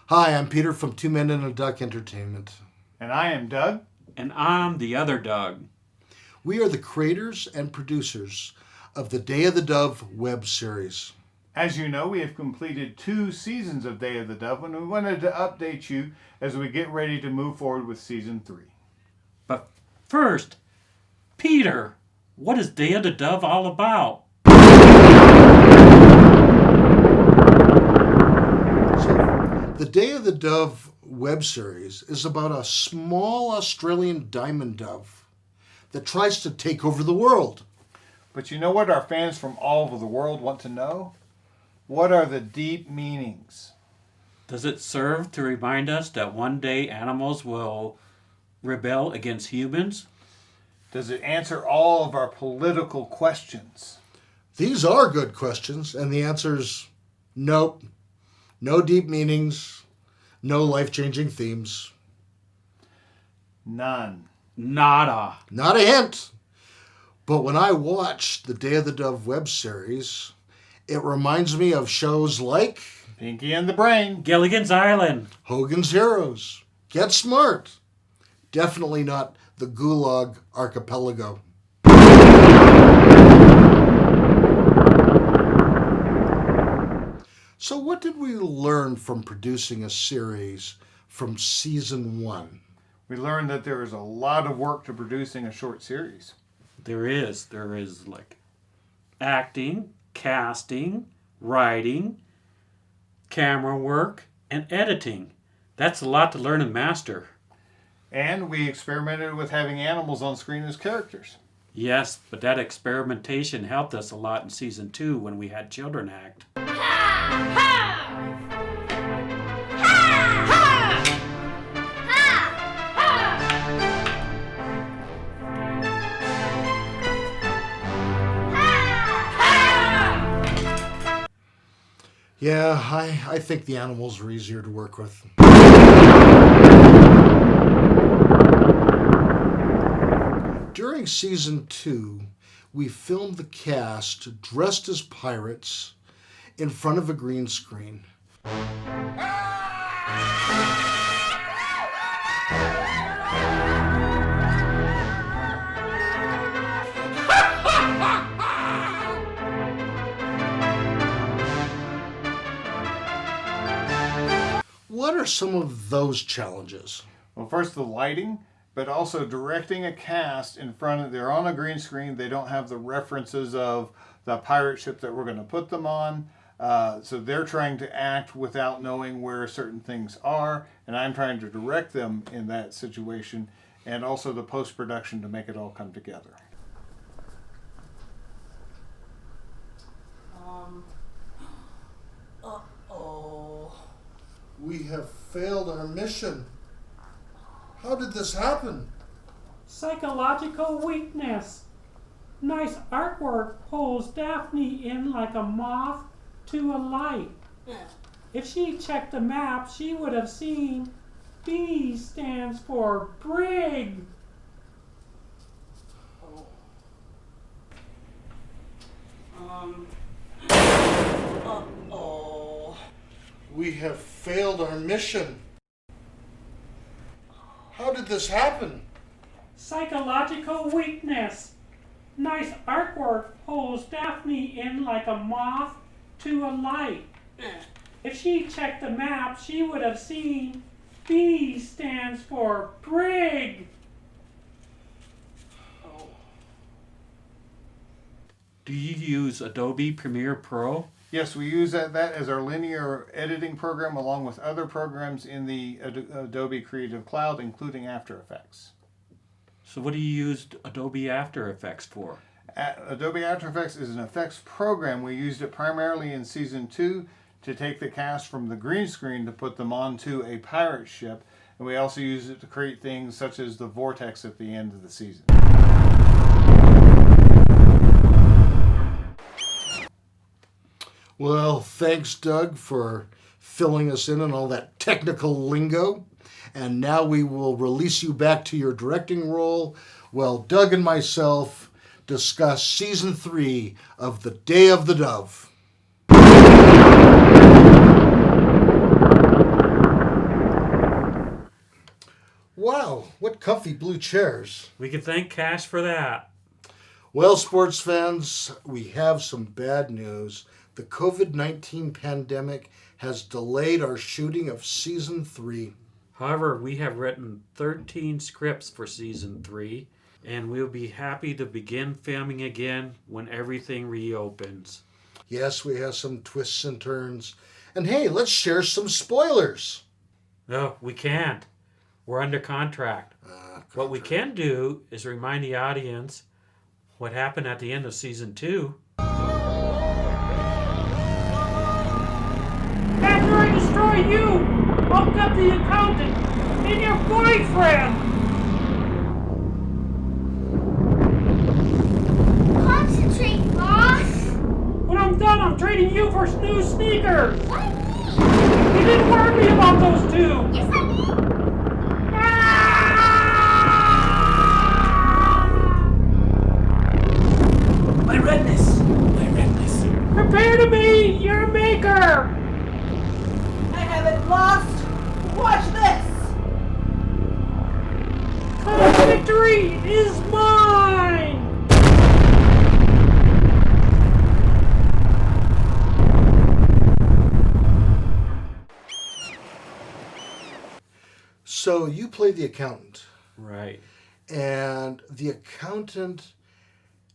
Hi, I'm Peter from Two Men and a Duck Entertainment. And I am Doug. And I'm the other Doug. We are the creators and producers of the Day of the Dove web series. As you know, we have completed 2 seasons of Day of the Dove, and we wanted to update you as we get ready to move forward with season 3. But first, Peter, what is Day of the Dove all about? The Day of the Dove web series is about a small Australian diamond dove that tries to take over the world. But you know what our fans from all over the world want to know? What are the deep meanings? Does it serve to remind us that one day animals will rebel against humans? Does it answer all of our political questions? These are good questions, and the answer's nope. No deep meanings, no life-changing themes. None. Nada. Not a hint. But when I watch the Day of the Dove web series, it reminds me of shows like Pinky and the Brain. Gilligan's Island. Hogan's Heroes, Get Smart. Definitely not the Gulag Archipelago. So what did we learn from producing a series from season 1? We learned that there is a lot of work to producing a short series. There is like acting, casting, writing, camera work, and editing. That's a lot to learn and master. And we experimented with having animals on screen as characters. Yes, but that experimentation helped us a lot in season 2 when we had children act. Yeah, I think the animals were easier to work with. During season 2, we filmed the cast dressed as pirates in front of a green screen. What are some of those challenges? Well, first the lighting, but also directing a cast in front of, they're on a green screen, they don't have the references of the pirate ship that we're going to put them on. So they're trying to act without knowing where certain things are, and I'm trying to direct them in that situation, and also the post-production to make it all come together. We have failed our mission. How did this happen? Psychological weakness. Nice artwork pulls Daphne in like a moth to a light. If she checked the map, she would have seen B stands for Brig. We have failed our mission. How did this happen? Psychological weakness. Nice artwork pulls Daphne in like a moth to a light. If she checked the map, she would have seen B stands for Brig. Do you use Adobe Premiere Pro? Yes, we use that as our linear editing program along with other programs in the Adobe Creative Cloud, including After Effects. So what do you use Adobe After Effects for? Adobe After Effects is an effects program. We used it primarily in season 2 to take the cast from the green screen to put them onto a pirate ship. And we also use it to create things such as the vortex at the end of the season. Well, thanks, Doug, for filling us in on all that technical lingo. And now we will release you back to your directing role while Doug and myself discuss Season 3 of The Day of the Dove. Wow, what comfy blue chairs. We can thank Cash for that. Well, sports fans, we have some bad news. The COVID-19 pandemic has delayed our shooting of Season 3. However, we have written 13 scripts for Season 3, and we'll be happy to begin filming again when everything reopens. Yes, we have some twists and turns. And hey, let's share some spoilers. No, we can't. We're under contract. What we can do is remind the audience what happened at the end of Season 2. After I destroy you, I'll get the accountant and your boyfriend. Concentrate, boss. When I'm done, I'm trading you for new sneakers. Why me? You didn't warn me about those two. Yes, I did. My redness! My redness! Prepare to be your maker. I haven't lost. Watch this. Victory is mine. So you play the accountant, Right. and the accountant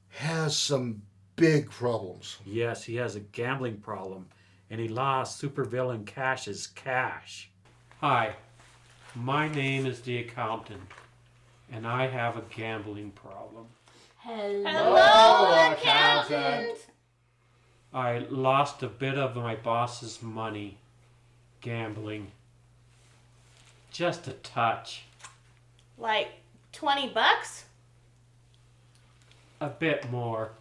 has some big problems. Yes, he has a gambling problem, and he lost supervillain Cash's cash. Hi, my name is the accountant, and I have a gambling problem. Hello, accountant. I lost a bit of my boss's money gambling. Just a touch. Like $20? A bit more.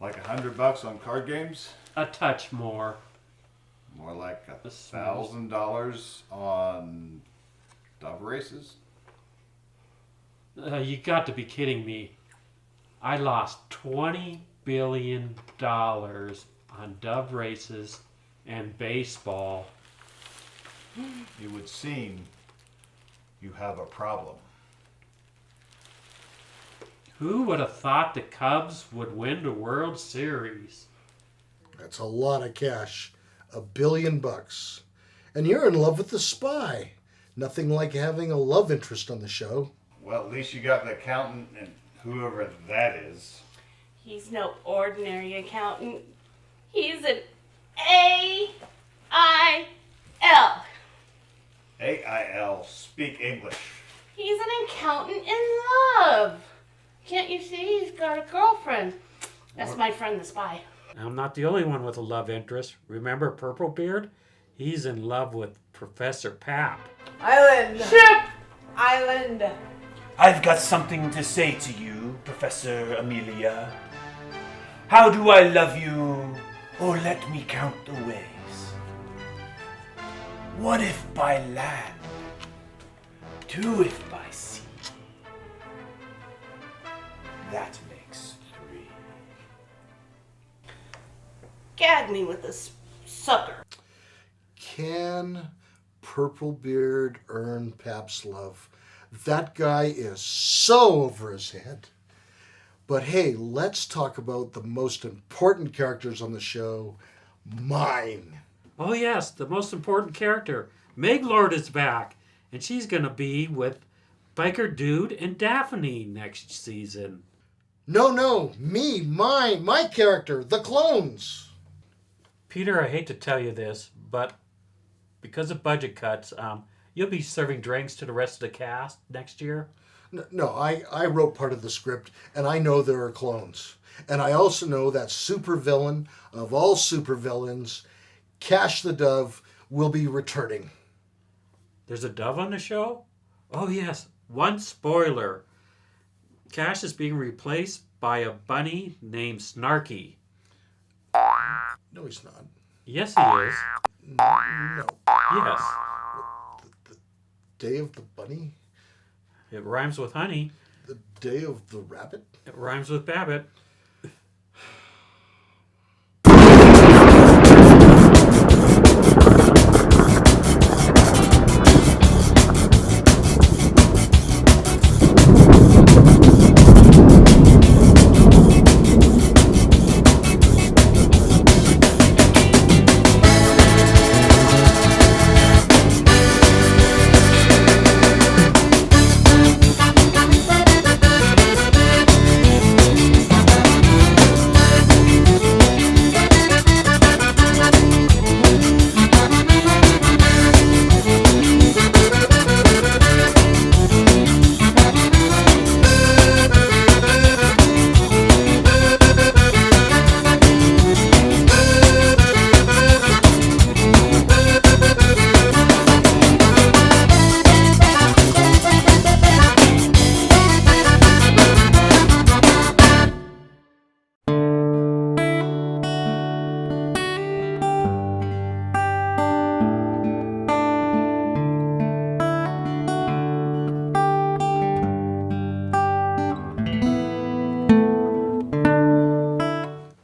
Like $100 on card games? A touch more. More like A small- $1,000 on dove races? You got to be kidding me. I lost $20 billion on dove races and baseball. It would seem you have a problem. Who would have thought the Cubs would win the World Series? That's a lot of cash. $1 billion. And you're in love with the spy. Nothing like having a love interest on the show. Well, at least you got the accountant and whoever that is. He's no ordinary accountant. He's an A-I-L. AIL, speak English. He's an accountant in love. Can't you see? He's got a girlfriend. That's my friend, the spy. I'm not the only one with a love interest. Remember Purplebeard? He's in love with Professor Pap. Island. Ship. Island. I've got something to say to you, Professor Amelia. How do I love you? Oh, let me count the ways. One if by land, two if by sea. That makes three. Gag me with this sucker. Can Purplebeard earn Pap's love? That guy is so over his head. But hey, let's talk about the most important characters on the show. Mine. Oh yes, the most important character. Meg Lord is back, and she's gonna be with Biker Dude and Daphne next season. No, me, mine, my character, the clones. Peter, I hate to tell you this, but because of budget cuts, you'll be serving drinks to the rest of the cast next year. No, I wrote part of the script, and I know there are clones. And I also know that supervillain of all supervillains, Cash the Dove, will be returning. There's a dove on the show? Oh yes, one spoiler. Cash is being replaced by a bunny named Snarky. No, he's not. Yes, he is. No. Yes. Day of the Bunny? It rhymes with honey. The Day of the Rabbit? It rhymes with Babbitt.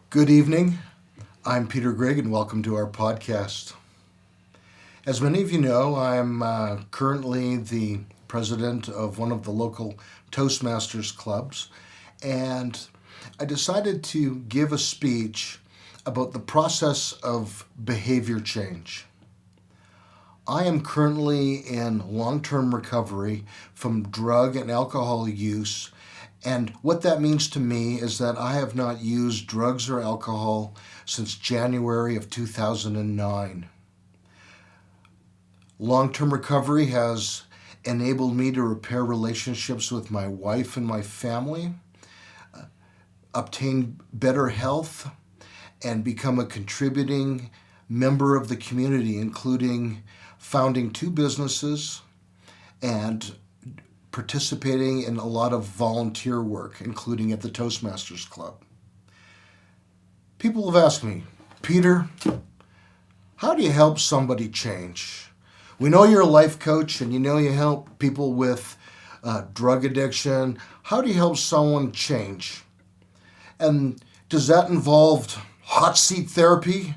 Good evening. I'm Peter Gregg, and welcome to our podcast. As many of you know, I'm currently the president of one of the local Toastmasters clubs, and I decided to give a speech about the process of behavior change. I am currently in long-term recovery from drug and alcohol use, and what that means to me is that I have not used drugs or alcohol since January of 2009. Long-term recovery has enabled me to repair relationships with my wife and my family, obtain better health, and become a contributing member of the community, including founding 2 businesses and participating in a lot of volunteer work, including at the Toastmasters Club. People have asked me, Peter, how do you help somebody change? We know you're a life coach and you know you help people with drug addiction. How do you help someone change? And does that involve hot seat therapy?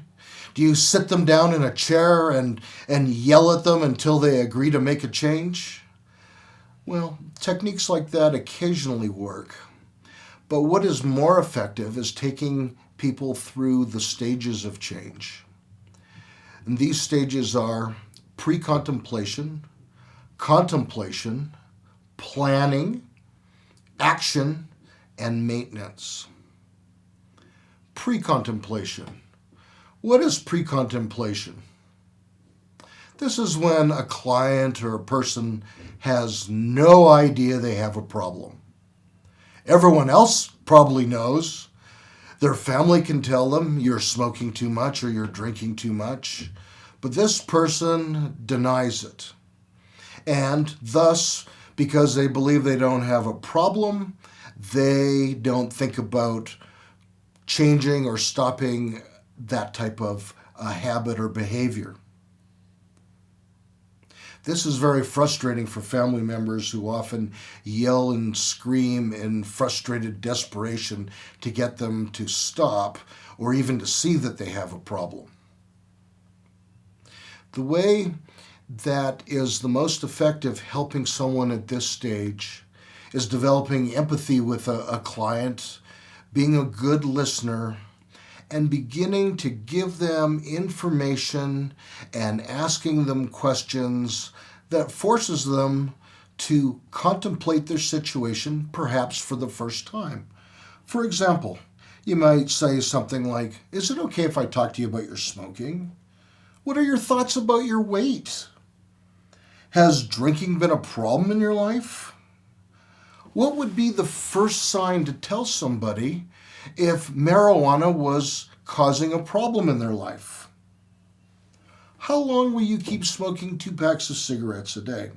Do you sit them down in a chair and yell at them until they agree to make a change? Well, techniques like that occasionally work. But what is more effective is taking people through the stages of change. And these stages are pre-contemplation, contemplation, planning, action, and maintenance. Pre-contemplation. What is pre-contemplation? This is when a client or a person has no idea they have a problem. Everyone else probably knows. Their family can tell them you're smoking too much or you're drinking too much, but this person denies it. And thus, because they believe they don't have a problem, they don't think about changing or stopping that type of habit or behavior. This is very frustrating for family members who often yell and scream in frustrated desperation to get them to stop or even to see that they have a problem. The way that is the most effective helping someone at this stage is developing empathy with a client, being a good listener, and beginning to give them information and asking them questions that forces them to contemplate their situation, perhaps for the first time. For example, you might say something like, "Is it okay if I talk to you about your smoking? What are your thoughts about your weight? Has drinking been a problem in your life? What would be the first sign to tell somebody if marijuana was causing a problem in their life? How long will you keep smoking 2 packs of cigarettes a day?"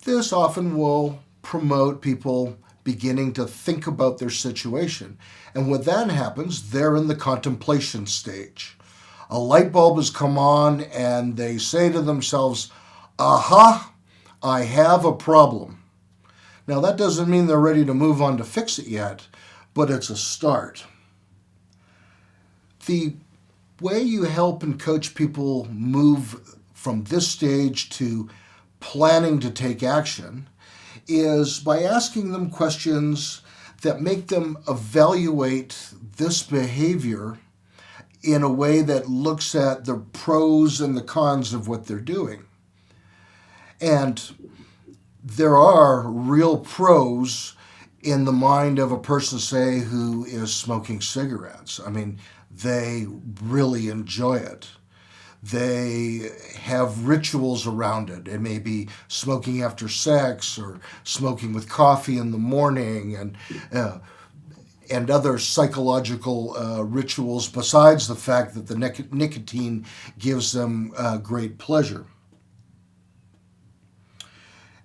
This often will promote people beginning to think about their situation. And when that happens, they're in the contemplation stage. A light bulb has come on and they say to themselves, "Aha, I have a problem." Now, that doesn't mean they're ready to move on to fix it yet, but it's a start. The way you help and coach people move from this stage to planning to take action is by asking them questions that make them evaluate this behavior in a way that looks at the pros and the cons of what they're doing. And there are real pros in the mind of a person, say, who is smoking cigarettes. I mean, they really enjoy it. They have rituals around it. It may be smoking after sex or smoking with coffee in the morning and other psychological rituals besides the fact that the nicotine gives them great pleasure.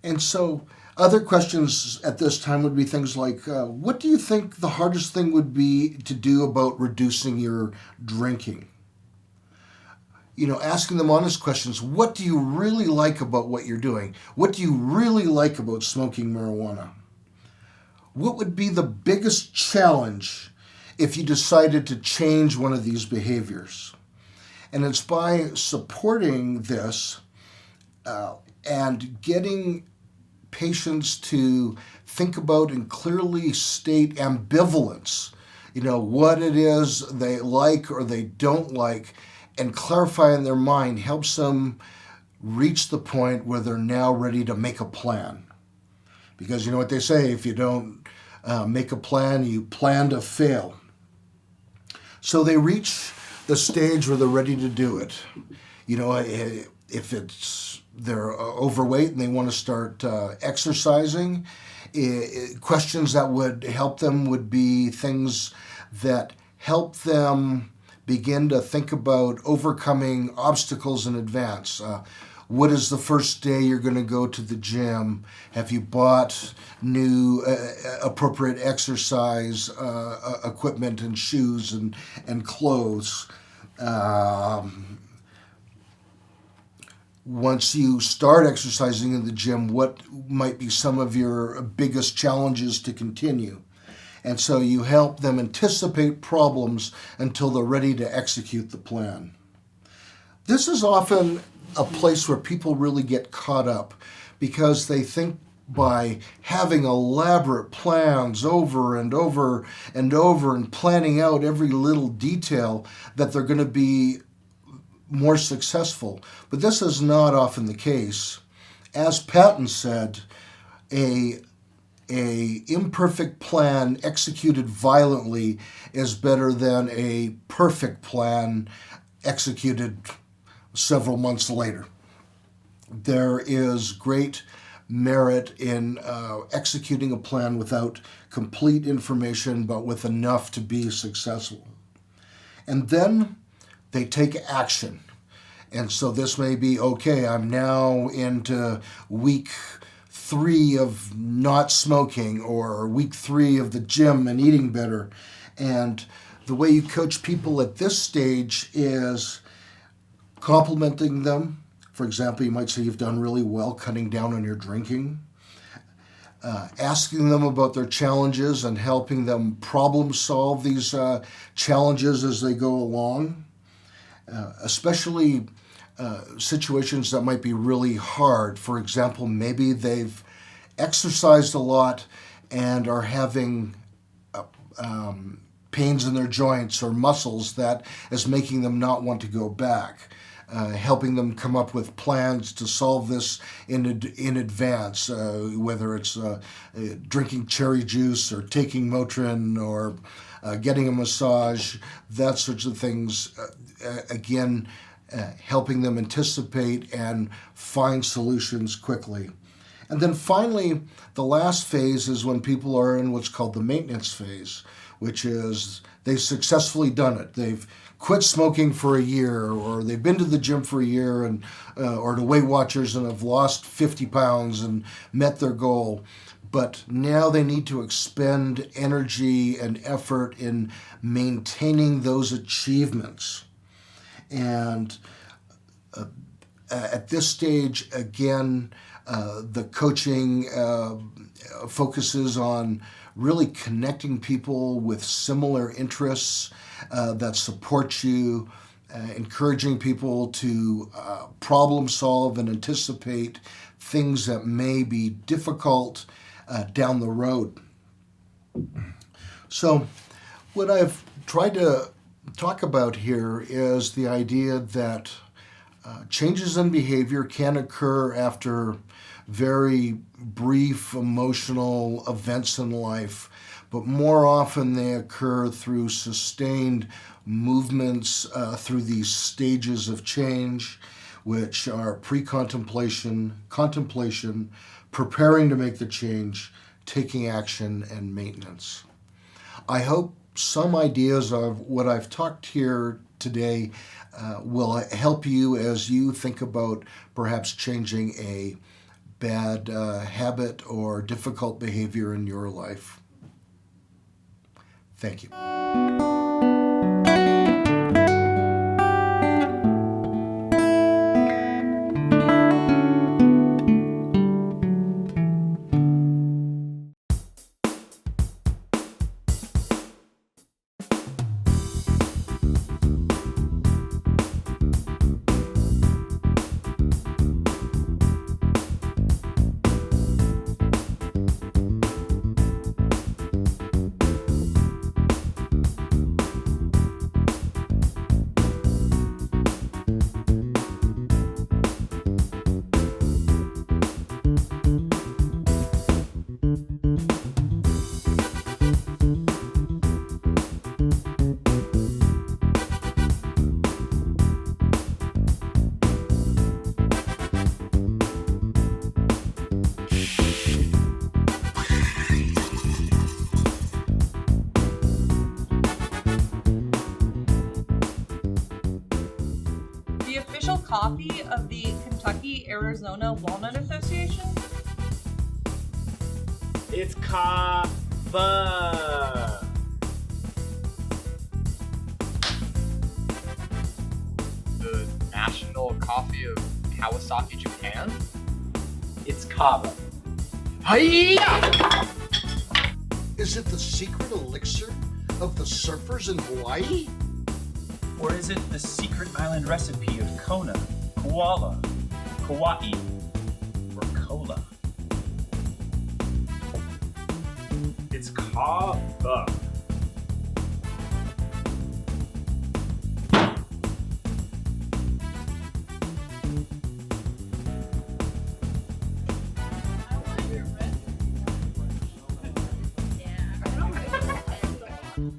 And so other questions at this time would be things like, what do you think the hardest thing would be to do about reducing your drinking? You know, asking them honest questions. What do you really like about what you're doing? What do you really like about smoking marijuana? What would be the biggest challenge if you decided to change one of these behaviors? And it's by supporting this and getting patients to think about and clearly state ambivalence, you know, what it is they like or they don't like, and clarify in their mind helps them reach the point where they're now ready to make a plan. Because you know what they say, if you don't make a plan, you plan to fail. So they reach the stage where they're ready to do it. You know, if they're overweight and they want to start exercising, questions that would help them would be things that help them begin to think about overcoming obstacles in advance. What is the first day you're going to go to the gym? Have you bought new appropriate exercise equipment and shoes and clothes? Once you start exercising in the gym, what might be some of your biggest challenges to continue? And so you help them anticipate problems until they're ready to execute the plan. This is often a place where people really get caught up because they think by having elaborate plans over and over and over and planning out every little detail that they're going to be more successful. But this is not often the case. As Patton said, a imperfect plan executed violently is better than a perfect plan executed several months later. There is great merit in executing a plan without complete information, but with enough to be successful. And then they take action. And so this may be, okay, I'm now into week 3 of not smoking, or week 3 of the gym and eating better. And the way you coach people at this stage is complimenting them. For example, you might say you've done really well cutting down on your drinking. Asking them about their challenges and helping them problem solve these challenges as they go along. Especially situations that might be really hard. For example, maybe they've exercised a lot and are having pains in their joints or muscles that is making them not want to go back. Helping them come up with plans to solve this in advance, whether it's drinking cherry juice or taking Motrin or getting a massage, that sorts of things. Again, helping them anticipate and find solutions quickly. And then finally, the last phase is when people are in what's called the maintenance phase, which is they've successfully done it. They've quit smoking for a year, or they've been to the gym for a year, and or to Weight Watchers and have lost 50 pounds and met their goal. But now they need to expend energy and effort in maintaining those achievements. And at this stage, again, The coaching focuses on really connecting people with similar interests that support you, encouraging people to problem solve and anticipate things that may be difficult down the road. So, what I've tried to talk about here is the idea that changes in behavior can occur after very brief emotional events in life, but more often they occur through sustained movements through these stages of change, which are pre-contemplation, contemplation, preparing to make the change, taking action, and maintenance. I hope some ideas of what I've talked here today will help you as you think about perhaps changing a bad habit or difficult behavior in your life. Thank you. The official coffee of the Kentucky-Arizona Walnut Association? It's kava. The national coffee of Kawasaki, Japan? It's kava. Hiya! Is it the secret elixir of the surfers in Hawaii? Or is it the secret island recipe of Kona, Koala, Kauai, or Cola? It's kava.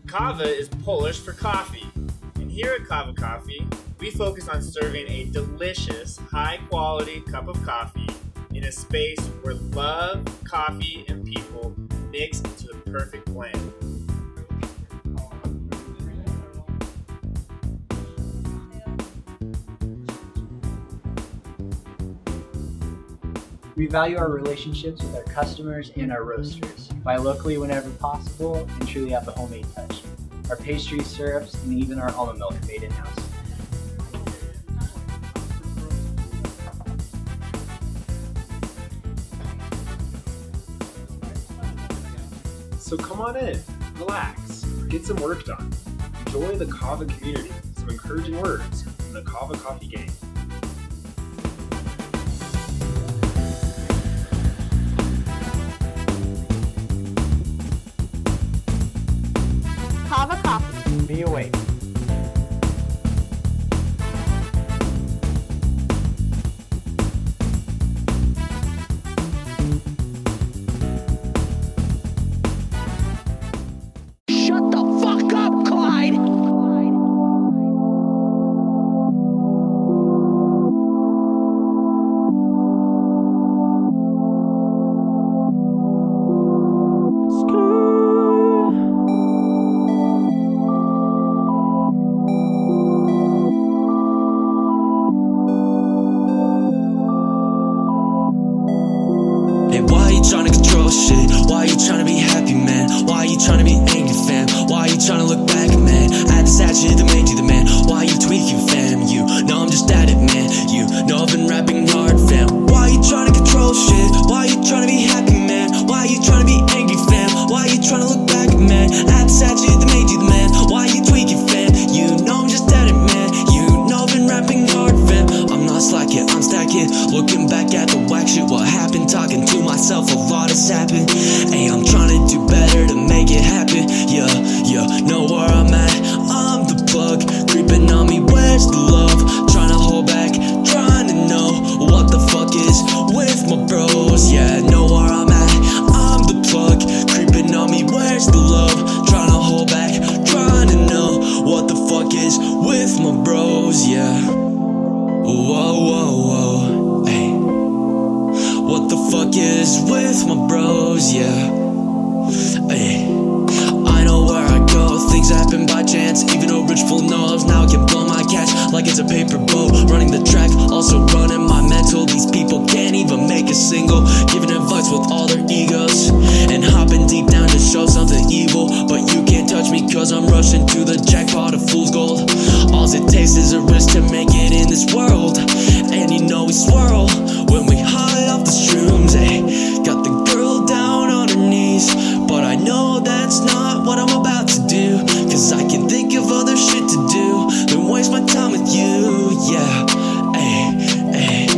Kava is Polish for coffee. And here at Kava Coffee, we focus on serving a delicious, high-quality cup of coffee in a space where love, coffee, and people mix into the perfect blend. We value our relationships with our customers and our roasters. Buy locally whenever possible and truly have the homemade touch. Our pastries, syrups, and even our almond milk are made in-house. So come on in, relax, get some work done. Enjoy the Kava community, some encouraging words from the Kava Coffee Gang. Kava Coffee. Be awake. Shut the fuck up, Clyde! much full knowledge, now I can blow my cash like it's a paper boat. Running the track, also running my mental. These people can't even make a single. Giving advice with all their egos and hopping deep down to show something evil. But you can't touch me cause I'm rushing to the jackpot of fool's gold. All it takes is a risk to make it in this world. And you know we swirl when we high off the shrooms, eh? Got the girl down on her knees, but I know that's not what I'm about to do. Cause I can think of other shit to do than waste my time with you, yeah. Ay.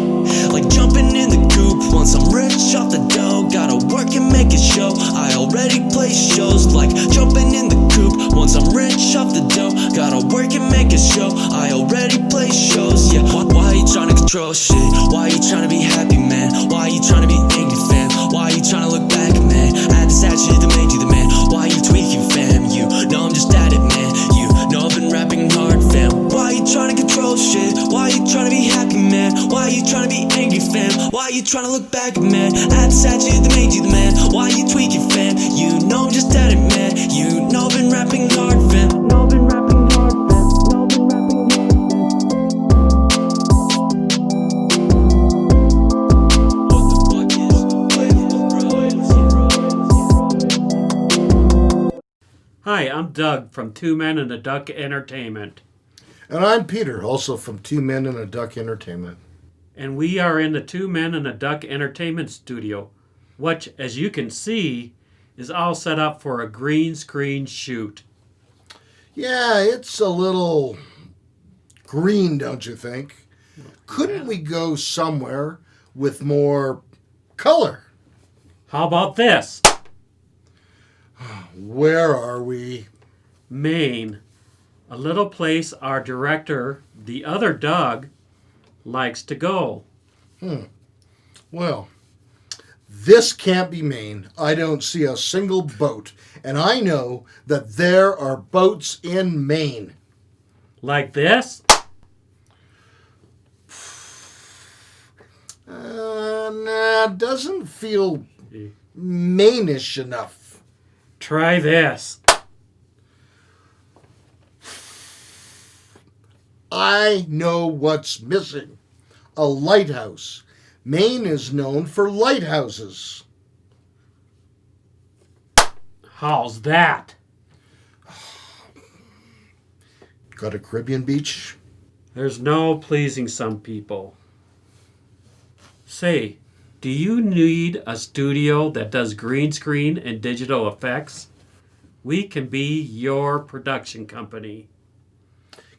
Like jumping in the coop once I'm rich off the dough. Gotta work and make it show. I already play shows. Like jumping in the coop once I'm rich off the dough. Gotta work and make it show. I already play shows, yeah. Why are you trying to control shit? Why are you trying to be happy, man? Why are you trying to be angry, fam? Why are you trying to look back, man? I had this attitude that made you the man. Why are you tweaking, fam? You know I'm just at it, man. You know I've been rapping hard, fam. Why are you trying to control shit? Why are you trying to be happy, man? Why are you trying to be angry, fam? Why are you trying to look back, man? I had this attitude that made you the man. Why are you tweaking, fam? You know I'm just at it, man. You know I've been rapping hard, fam. Know I've been rapping hard, fam. Know I've been rapping hard, fam. What the fuck is bro? Hi, I'm Doug from Two Men and a Duck Entertainment. And I'm Peter, also from Two Men and a Duck Entertainment. And we are in the Two Men and a Duck Entertainment studio, which, as you can see, is all set up for a green screen shoot. Yeah, it's a little green, don't you think? Couldn't we go somewhere with more color? How about this? Where are we? Maine. A little place our director, the other Doug, likes to go. Well, this can't be Maine. I don't see a single boat. And I know that there are boats in Maine. Like this? Nah, doesn't feel Maine-ish enough. Try this. I know what's missing. A lighthouse. Maine is known for lighthouses. How's that? Got a Caribbean beach? There's no pleasing some people. Say, do you need a studio that does green screen and digital effects? We can be your production company.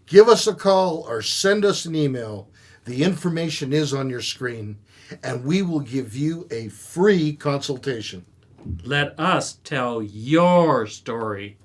Give us a call or send us an email. The information is on your screen, and we will give you a free consultation. Let us tell your story.